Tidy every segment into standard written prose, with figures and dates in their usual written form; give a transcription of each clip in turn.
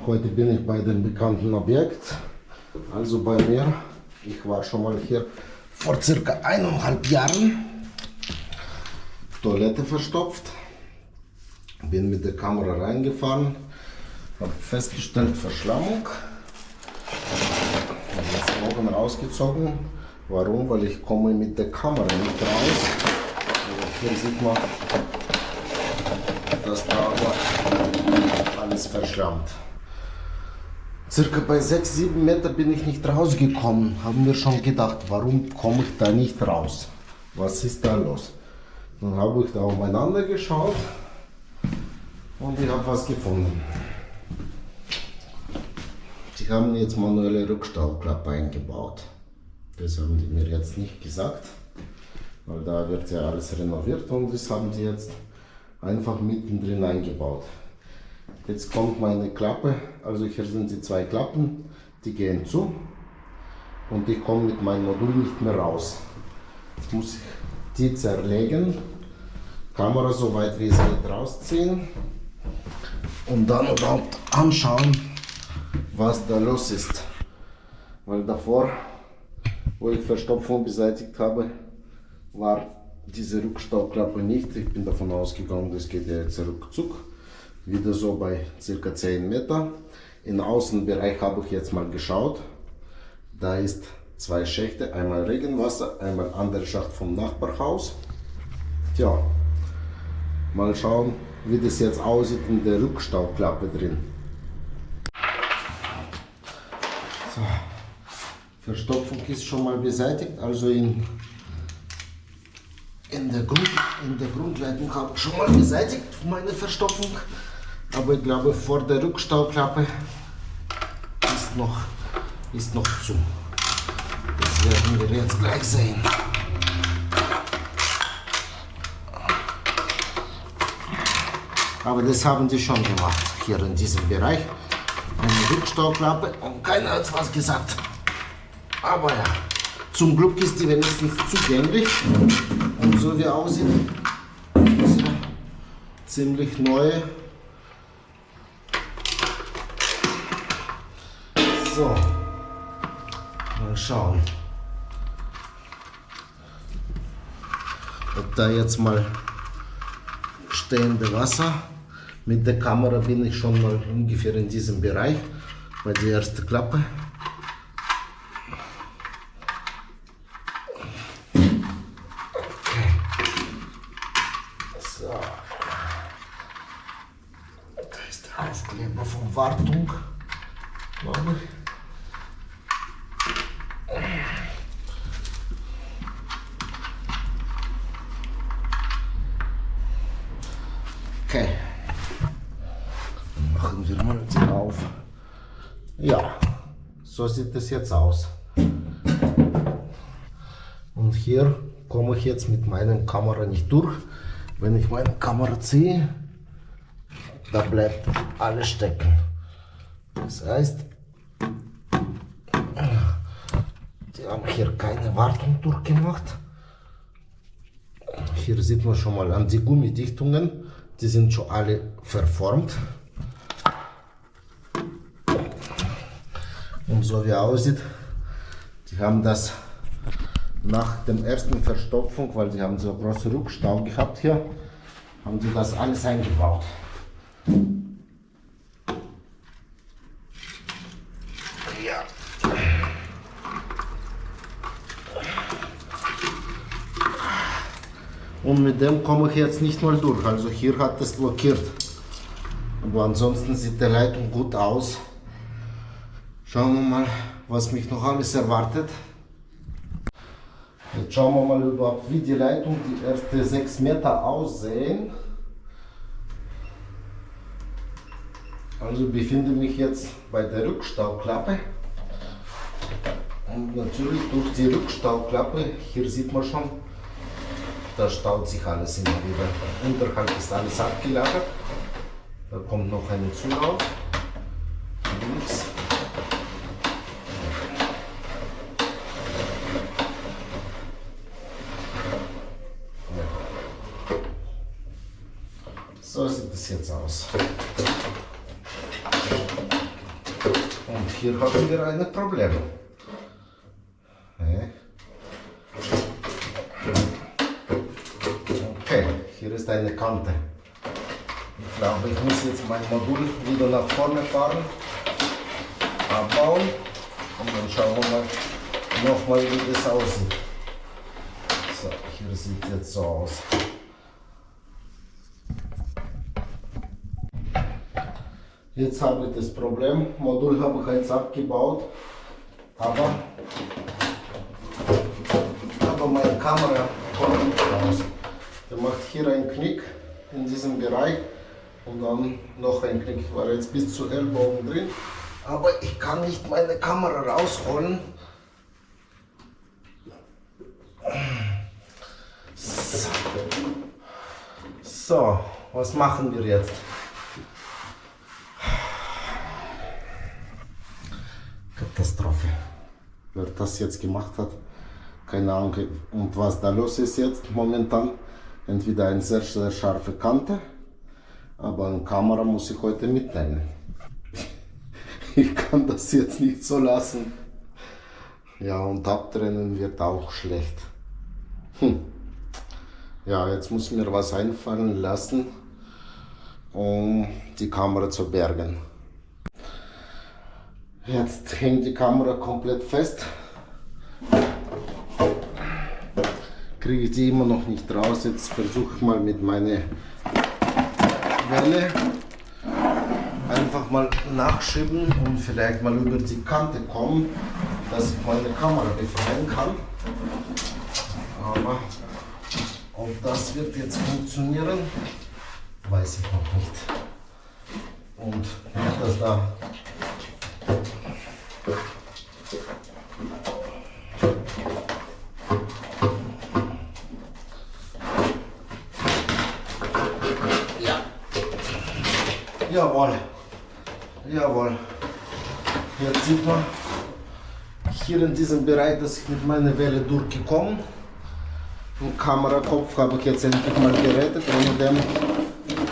Heute bin ich bei dem bekannten Objekt, also bei mir. Ich war schon mal hier vor circa 1,5 Jahren. Toilette verstopft. Bin mit der Kamera reingefahren, habe festgestellt Verschlammung. Jetzt Augen rausgezogen. Warum? Weil ich komme mit der Kamera nicht raus. Also hier sieht man, dass da alles verschlammt. Circa bei 6-7 Meter bin ich nicht rausgekommen. Haben wir schon gedacht, warum komme ich da nicht raus? Was ist da los? Dann habe ich da umeinander geschaut und ich habe was gefunden. Sie haben jetzt manuelle Rückstauklappe eingebaut. Das haben die mir jetzt nicht gesagt, weil da wird ja alles renoviert und das haben sie jetzt einfach mittendrin eingebaut. Jetzt kommt meine Klappe, also hier sind die 2 Klappen, die gehen zu und ich komme mit meinem Modul nicht mehr raus. Jetzt muss ich die zerlegen, Kamera so weit wie es geht rausziehen und dann überhaupt anschauen, was da los ist. Weil davor, wo ich Verstopfung beseitigt habe, war diese Rückstauklappe nicht. Ich bin davon ausgegangen, das geht ja jetzt ruckzuck. Wieder so bei ca. 10 Meter. Im Außenbereich habe ich jetzt mal geschaut. Da ist 2 Schächte, einmal Regenwasser, einmal anderer Schacht vom Nachbarhaus. Tja, mal schauen, wie das jetzt aussieht in der Rückstauklappe drin. So, Verstopfung ist schon mal beseitigt, also in der Grundleitung habe ich schon mal beseitigt meine Verstopfung. Aber ich glaube, vor der Rückstauklappe ist noch zu. Das werden wir jetzt gleich sehen. Aber das haben sie schon gemacht, hier in diesem Bereich. Eine Rückstauklappe und keiner hat was gesagt. Aber ja, zum Glück ist die wenigstens zugänglich. Und so wie aussieht, ist ja ziemlich neu. So, mal schauen, ob da jetzt mal stehende Wasser. Mit der Kamera bin ich schon mal ungefähr in diesem Bereich, bei der ersten Klappe. Okay. So. Da ist der Aufkleber von Wartung, glaube ich. Okay, dann machen wir mal die auf. Ja, so sieht es jetzt aus. Und hier komme ich jetzt mit meiner Kamera nicht durch. Wenn ich meine Kamera ziehe, da bleibt alles stecken. Das heißt, die haben hier keine Wartung durchgemacht. Hier sieht man schon mal an die Gummidichtungen. Die sind schon alle verformt. Und so wie aussieht, die haben das nach dem ersten Verstopfung, weil sie haben so große Rückstau gehabt hier, haben sie das alles eingebaut. Ja. Und mit dem komme ich jetzt nicht mal durch, also hier hat es blockiert. Aber ansonsten sieht die Leitung gut aus. Schauen wir mal, was mich noch alles erwartet. Jetzt schauen wir mal überhaupt, wie die Leitung die ersten 6 Meter aussehen. Also befinde mich jetzt bei der Rückstauklappe. Und natürlich durch die Rückstauklappe, hier sieht man schon, da staut sich alles immer wieder. Unterhalb ist alles abgelagert. Da kommt noch ein Zulauf. Links. So sieht es jetzt aus. hier haben wir ein Problem. Okay, hier ist eine Kante. Ich glaube, ich muss jetzt mein Modul wieder nach vorne fahren, abbauen und dann schauen wir mal nochmal, wie das aussieht. So, hier sieht es jetzt so aus. Jetzt habe ich das Problem, Modul habe ich jetzt abgebaut, aber meine Kamera kommt nicht raus. Der macht hier einen Knick in diesem Bereich und dann noch ein Knick. Ich war jetzt bis zu Ellbogen drin, aber ich kann nicht meine Kamera rausholen. So, was machen wir jetzt? Katastrophe. Wer das jetzt gemacht hat, keine Ahnung, und was da los ist jetzt momentan. Entweder eine sehr, sehr scharfe Kante, aber eine Kamera muss ich heute mitnehmen. Ich kann das jetzt nicht so lassen. Ja, und abtrennen wird auch schlecht. Ja, jetzt muss mir was einfallen lassen, um die Kamera zu bergen. Jetzt hängt die Kamera komplett fest. Kriege ich die immer noch nicht raus. Jetzt versuche ich mal mit meiner Welle einfach mal nachschieben und vielleicht mal über die Kante kommen, dass ich meine Kamera befreien kann. Aber ob das wird jetzt funktionieren, weiß ich noch nicht. Und nicht, dass da jawohl, jawohl. Jetzt sieht man hier in diesem Bereich, dass ich mit meiner Welle durchgekommen. Den Kamerakopf habe ich jetzt endlich mal gerettet, ohne dem,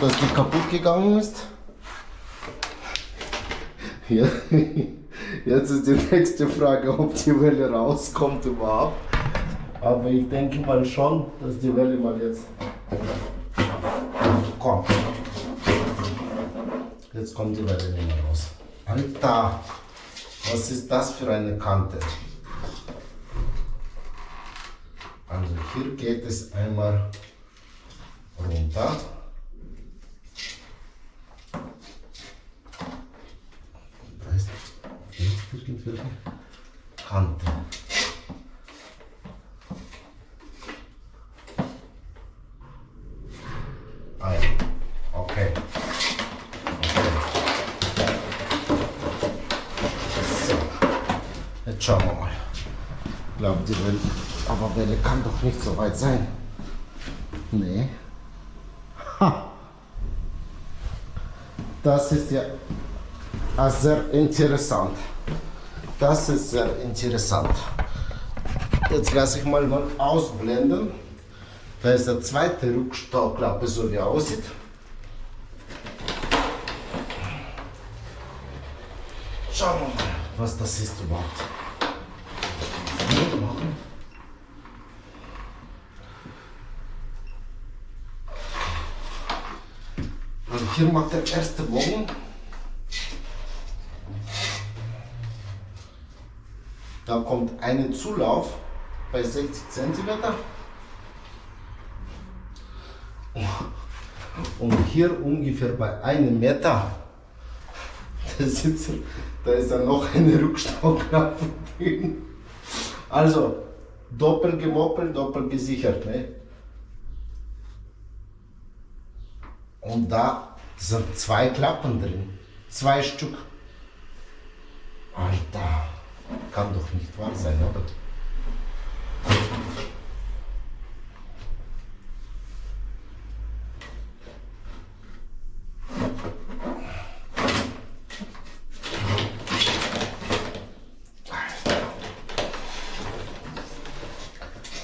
dass die kaputt gegangen ist. Ja. Jetzt ist die nächste Frage, ob die Welle rauskommt überhaupt. Aber ich denke mal schon, dass die Welle mal jetzt kommt. Jetzt kommt die Welle nicht mehr raus. Alter, was ist das für eine Kante? Also hier geht es einmal runter. Da ist irgendwelche Kante. Ah ja, okay. Jetzt schauen wir mal. Ich glaube, die Welle, aber Welle kann doch nicht so weit sein. Nee. Ha! Das ist ja sehr interessant. Das ist sehr interessant. Jetzt lasse ich mal ausblenden. Da ist der zweite Rückstauklappe, so wie er aussieht. Schauen wir mal, was das ist überhaupt. Also hier macht der erste Bogen. Da kommt ein Zulauf bei 60 cm. Und hier ungefähr bei 1 Meter, da ist dann noch eine Rückstauklappe drin. Also doppelt gemoppelt, doppelt gesichert. Ne? Und da sind 2 Klappen drin. 2 Stück. Alter, kann doch nicht wahr sein, oder?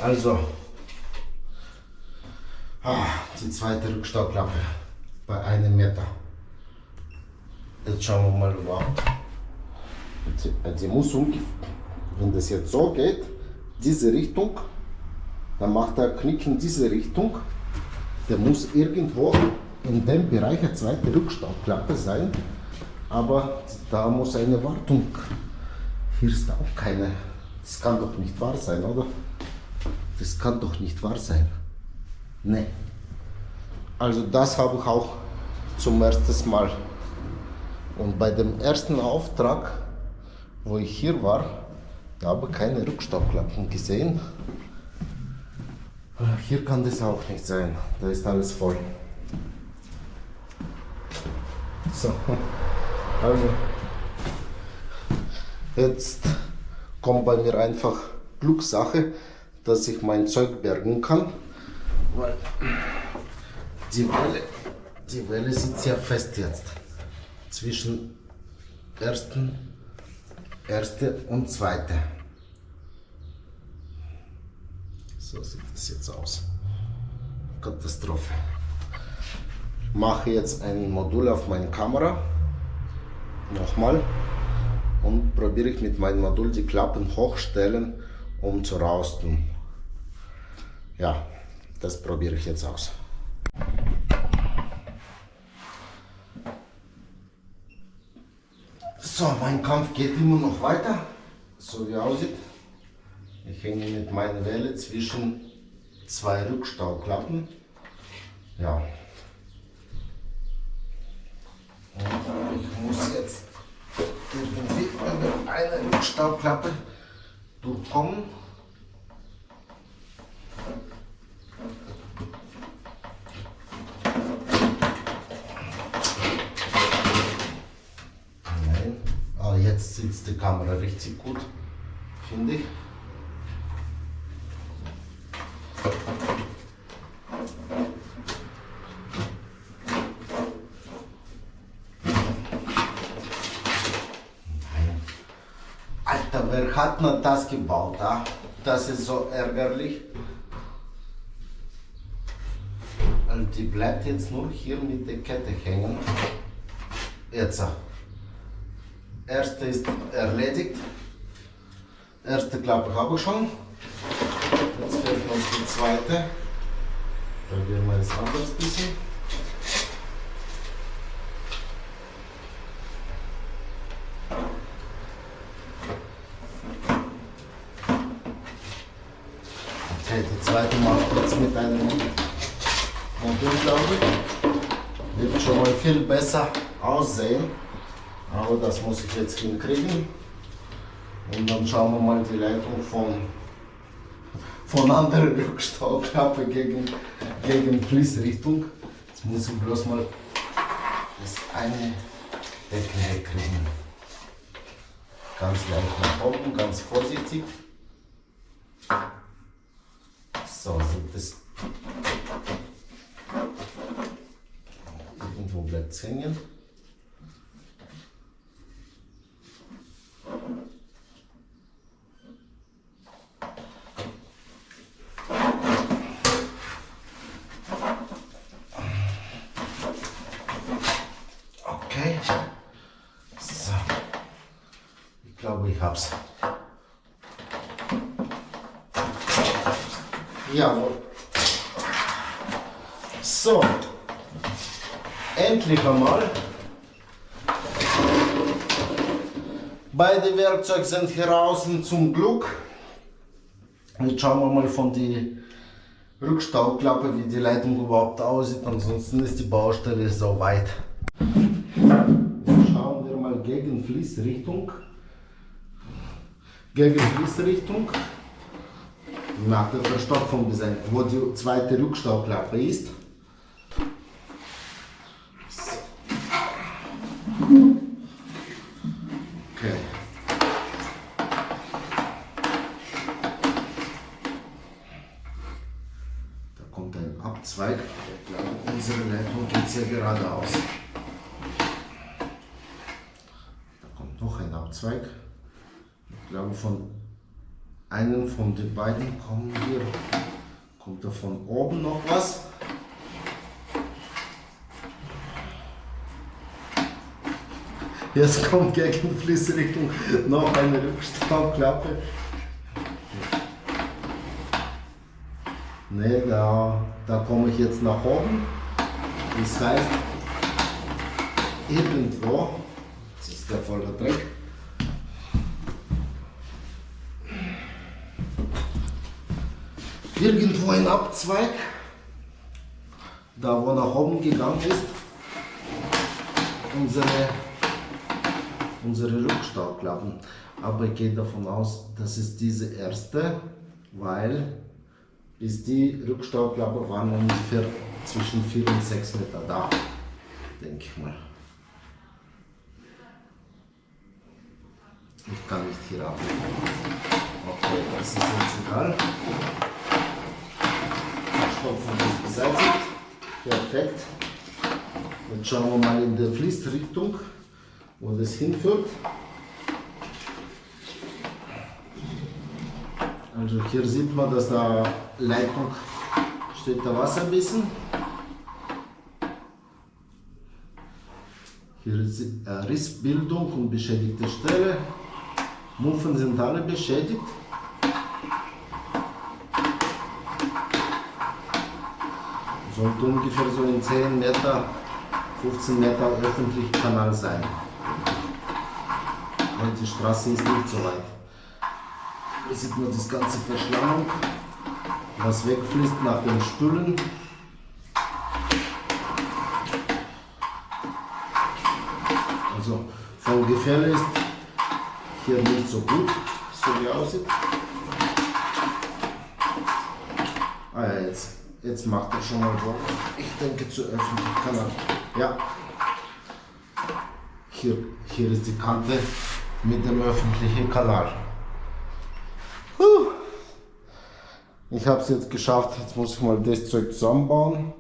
Also, die zweite Rückstauklappe bei 1 Meter. Jetzt schauen wir mal überhaupt, Die muss wenn das jetzt so geht, diese Richtung, dann macht der Knick in diese Richtung. Der muss irgendwo in dem Bereich eine zweite Rückstauklappe sein, aber da muss eine Wartung. Hier ist auch keine. Das kann doch nicht wahr sein, oder? Das kann doch nicht wahr sein. Ne. Also das habe ich auch zum ersten Mal. Und bei dem ersten Auftrag, wo ich hier war, da habe ich keine Rückstauklappen gesehen. Hier kann das auch nicht sein. Da ist alles voll. So, also jetzt kommt bei mir einfach Glückssache, dass ich mein Zeug bergen kann, weil die Welle sitzt ja fest jetzt zwischen erste und zweite. So sieht das jetzt aus. Katastrophe. Mache jetzt ein Modul auf meine Kamera. Nochmal. Und probiere ich mit meinem Modul die Klappen hochstellen, um zu rausten. Ja, das probiere ich jetzt aus. So, mein Kampf geht immer noch weiter, so wie aussieht. Ich hänge mit meiner Welle zwischen zwei Rückstauklappen. Ja. Und ich muss jetzt irgendwie über eine Rückstauklappe durchkommen. Nein, aber jetzt sitzt die Kamera richtig gut, finde ich. Alter, wer hat denn das gebaut? Ah? Das ist so ärgerlich. Und die bleibt jetzt nur hier mit der Kette hängen. Jetzt. Erste ist erledigt. Erste Klappe habe ich schon. Jetzt fehlt noch die zweite. Probieren wir jetzt anders ein bisschen. Okay, die zweite mache ich jetzt mit einem Modul, glaube ich. Wird schon mal viel besser aussehen. Aber das muss ich jetzt hinkriegen. Und dann schauen wir mal die Leitung von anderer Rückstauklappe gegen Fließrichtung. Jetzt muss ich bloß mal das eine Deckel wegkriegen. Ganz leicht nach oben, ganz vorsichtig. So sieht es. Irgendwo bleibt es hängen. Okay. So. Ich glaube, ich hab's. Jawohl. So. Endlich einmal. Beide Werkzeuge sind hier außen zum Glück. Jetzt schauen wir mal von der Rückstauklappe, wie die Leitung überhaupt aussieht. Ansonsten ist die Baustelle so weit. Jetzt schauen wir mal gegen Fließrichtung. Gegen Fließrichtung. Nach der Verstopfung, wo die zweite Rückstauklappe ist. So. Okay. Da kommt ein Abzweig. Ich glaube, unsere Leitung geht hier geradeaus. Da kommt noch ein Abzweig. Ich glaube, von einem von den beiden kommt da von oben noch was. Jetzt kommt gegen Fließrichtung noch eine Rückstauklappe. Ne, da komme ich jetzt nach oben. Das heißt, irgendwo, jetzt ist der voller Dreck, irgendwo ein Abzweig, da wo nach oben gegangen ist, unsere Rückstauklappen. Aber ich gehe davon aus, das ist diese erste, weil bis die Rückstauklappe waren ungefähr zwischen 4 und 6 Meter da, denke ich mal. Ich kann nicht hier ab. Okay, das ist jetzt egal. Verstopfen ist beseitigt. Perfekt. Jetzt schauen wir mal in der Fließrichtung, wo das hinführt. Also hier sieht man, dass da Leitung steht, da Wasser ein bisschen. Hier ist Rissbildung und beschädigte Stelle. Muffen sind alle beschädigt. Sollte ungefähr so in 10 Meter, 15 Meter öffentlich Kanal sein. Und die Straße ist nicht so weit. Hier sieht man das ganze Verschlammung, was wegfließt nach dem Spülen. Also vom Gefälle ist hier nicht so gut, so wie aussieht. Ah ja, jetzt macht er schon mal so. Ich denke zu öffentlichen Kanal. Ja, hier ist die Kante mit dem öffentlichen Kanal. Ich habe es jetzt geschafft, jetzt muss ich mal das Zeug zusammenbauen.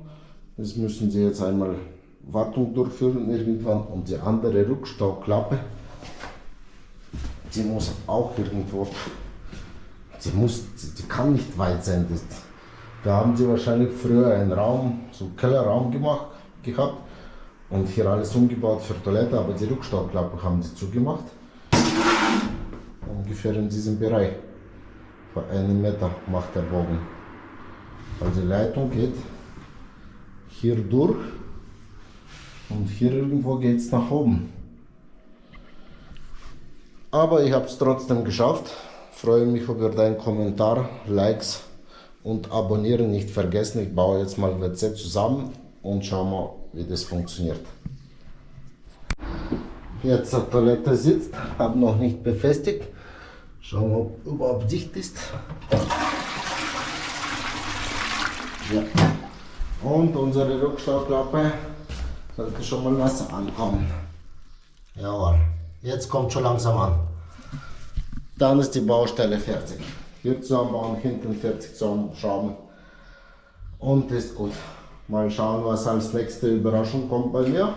Das müssen sie jetzt einmal Wartung durchführen irgendwann und die andere Rückstauklappe, die muss auch irgendwo, die kann nicht weit sein. Da haben sie wahrscheinlich früher einen Raum, so einen Kellerraum gehabt und hier alles umgebaut für Toilette, aber die Rückstauklappe haben sie zugemacht. Ungefähr in diesem Bereich. Bei 1 Meter macht der Bogen. Also die Leitung geht hier durch und hier irgendwo geht es nach oben. Aber ich habe es trotzdem geschafft. Freue mich über deinen Kommentar, Likes und Abonnieren nicht vergessen. Ich baue jetzt mal WC zusammen und schauen mal, wie das funktioniert. Jetzt die Toilette sitzt, habe noch nicht befestigt. Schauen wir, ob überhaupt dicht ist. Ja. Und unsere Rückstauklappe sollte schon mal Wasser ankommen. Jawohl, jetzt kommt schon langsam an. Dann ist die Baustelle fertig. Hier zusammenbauen, hinten fertig zusammenschrauben. Und ist gut. Mal schauen, was als nächste Überraschung kommt bei mir.